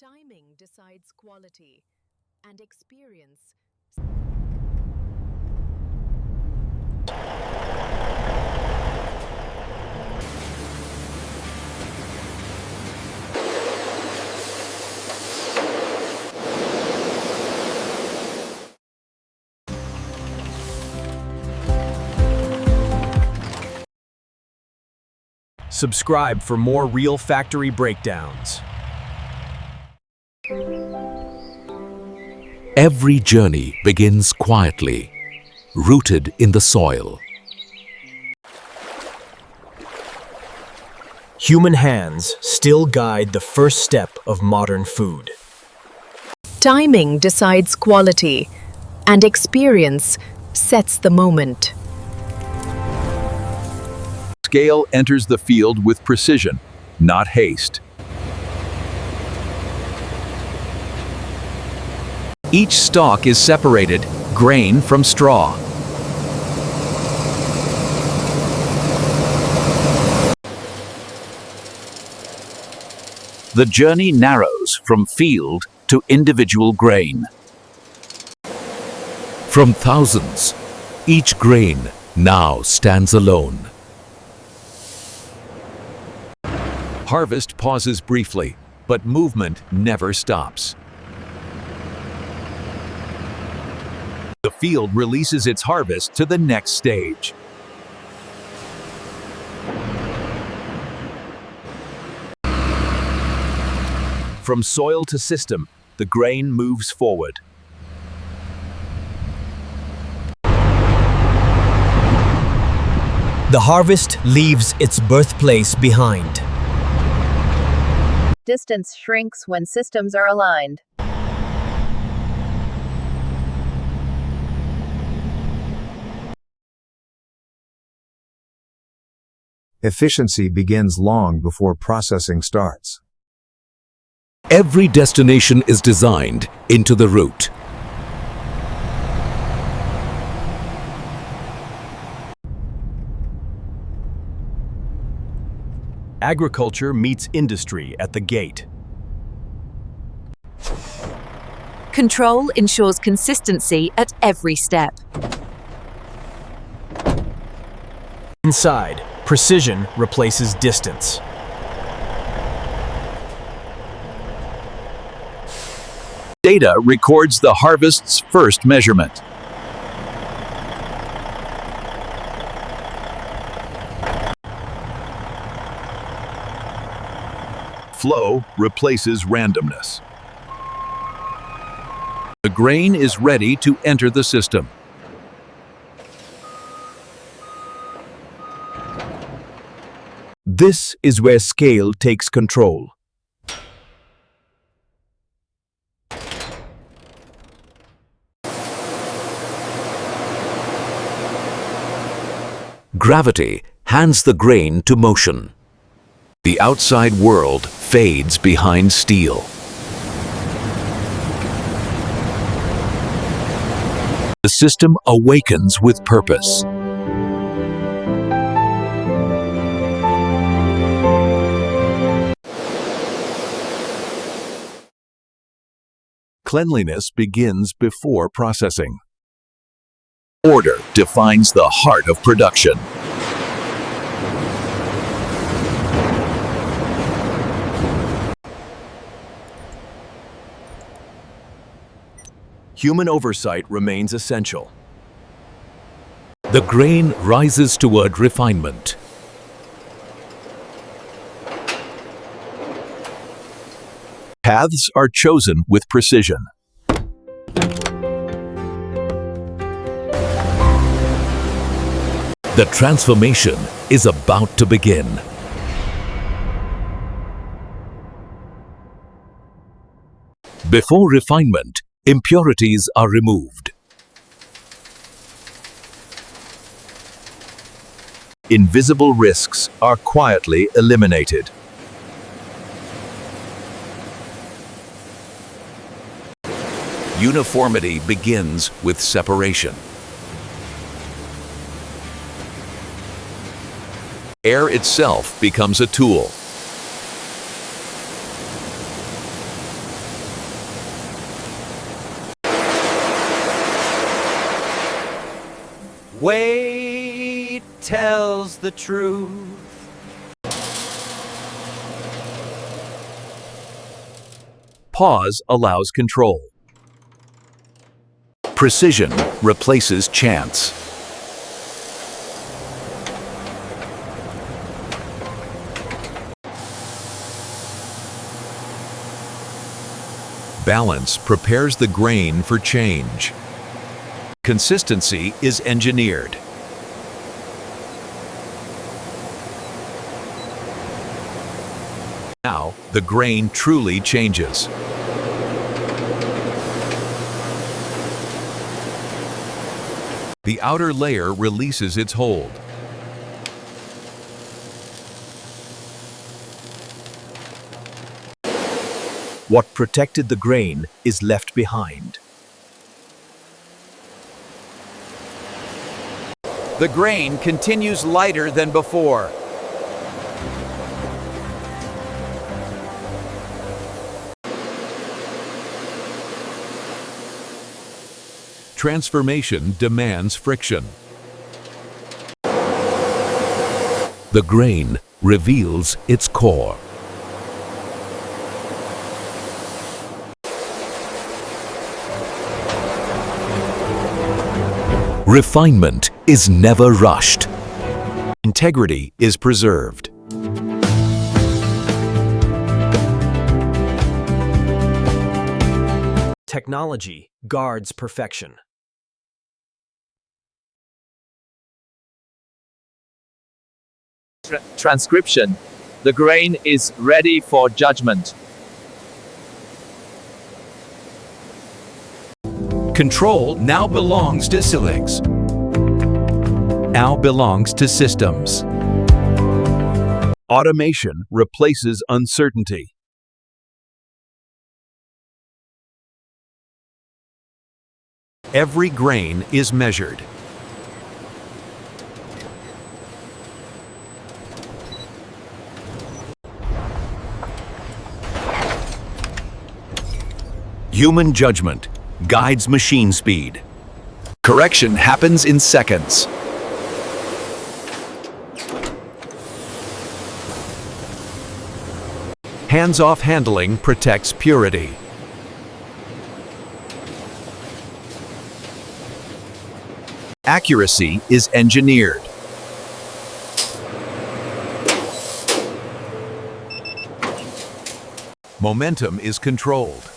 Timing decides quality, and experience. Subscribe for more real factory breakdowns. Every journey begins quietly, rooted in the soil. Human hands still guide the first step of modern food. Timing decides quality, and experience sets the moment. Scale enters the field with precision, not haste. Each stalk is separated, grain from straw. The journey narrows from field to individual grain. From thousands, each grain now stands alone. Harvest pauses briefly, but movement never stops. The field releases its harvest to the next stage. From soil to system, the grain moves forward. The harvest leaves its birthplace behind. Distance shrinks when systems are aligned. Efficiency begins long before processing starts. Every destination is designed into the route. Agriculture meets industry at the gate. Control ensures consistency at every step. Inside, precision replaces distance. Data records the harvest's first measurement. Flow replaces randomness. The grain is ready to enter the system. This is where scale takes control. Gravity hands the grain to motion. The outside world fades behind steel. The system awakens with purpose. Cleanliness begins before processing. Order defines the heart of production. Human oversight remains essential. The grain rises toward refinement. Paths are chosen with precision. The transformation is about to begin. Before refinement, impurities are removed. Invisible risks are quietly eliminated. Uniformity begins with separation. Air itself becomes a tool. Weight tells the truth. Pause allows control. Precision replaces chance. Balance prepares the grain for change. Consistency is engineered. Now, the grain truly changes. The outer layer releases its hold. What protected the grain is left behind. The grain continues lighter than before. Transformation demands friction. The grain reveals its core. Refinement is never rushed. Integrity is preserved. Technology guards perfection. Transcription. The grain is ready for judgment. Control now belongs to Silex. Now belongs to systems. Automation replaces uncertainty. Every grain is measured. Human judgment guides machine speed. Correction happens in seconds. Hands-off handling protects purity. Accuracy is engineered. Momentum is controlled.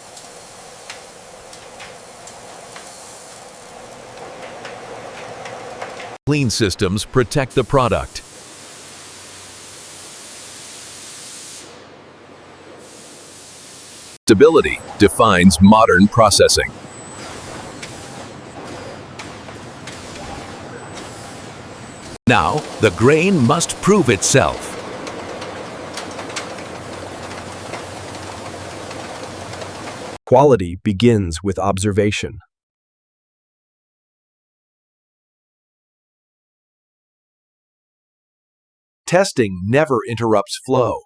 Clean systems protect the product. Stability defines modern processing. Now, the grain must prove itself. Quality begins with observation. Testing never interrupts flow.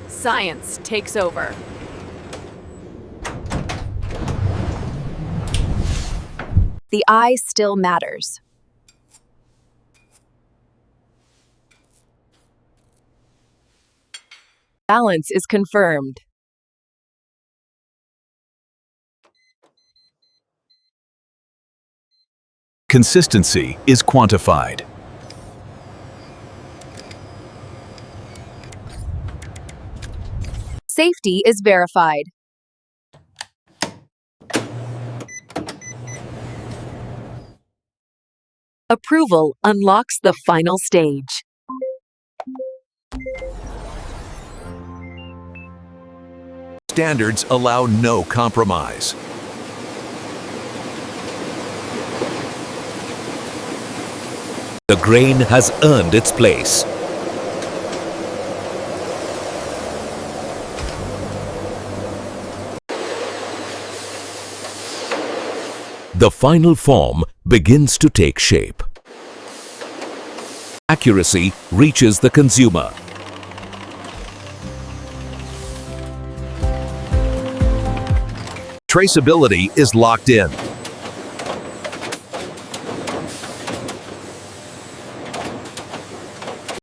Science takes over. The eye still matters. Balance is confirmed. Consistency is quantified. Safety is verified. Approval unlocks the final stage. Standards allow no compromise. The grain has earned its place. The final form begins to take shape. Accuracy reaches the consumer. traceability is locked in.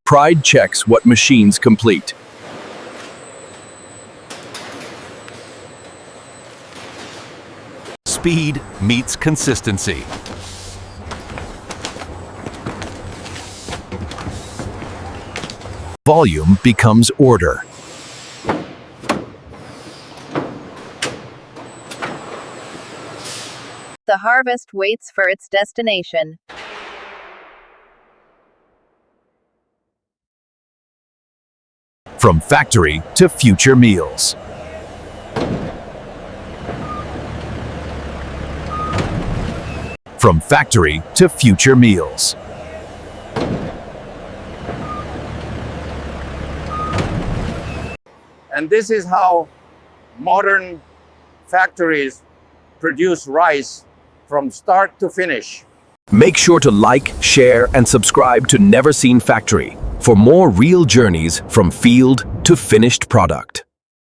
Pride checks what machines complete. Speed meets consistency. Volume becomes order. The harvest waits for its destination. From factory to future meals. From factory to future meals. And this is how modern factories produce rice from start to finish. Make sure to like, share, and subscribe to Never Seen Factory for more real journeys from field to finished product.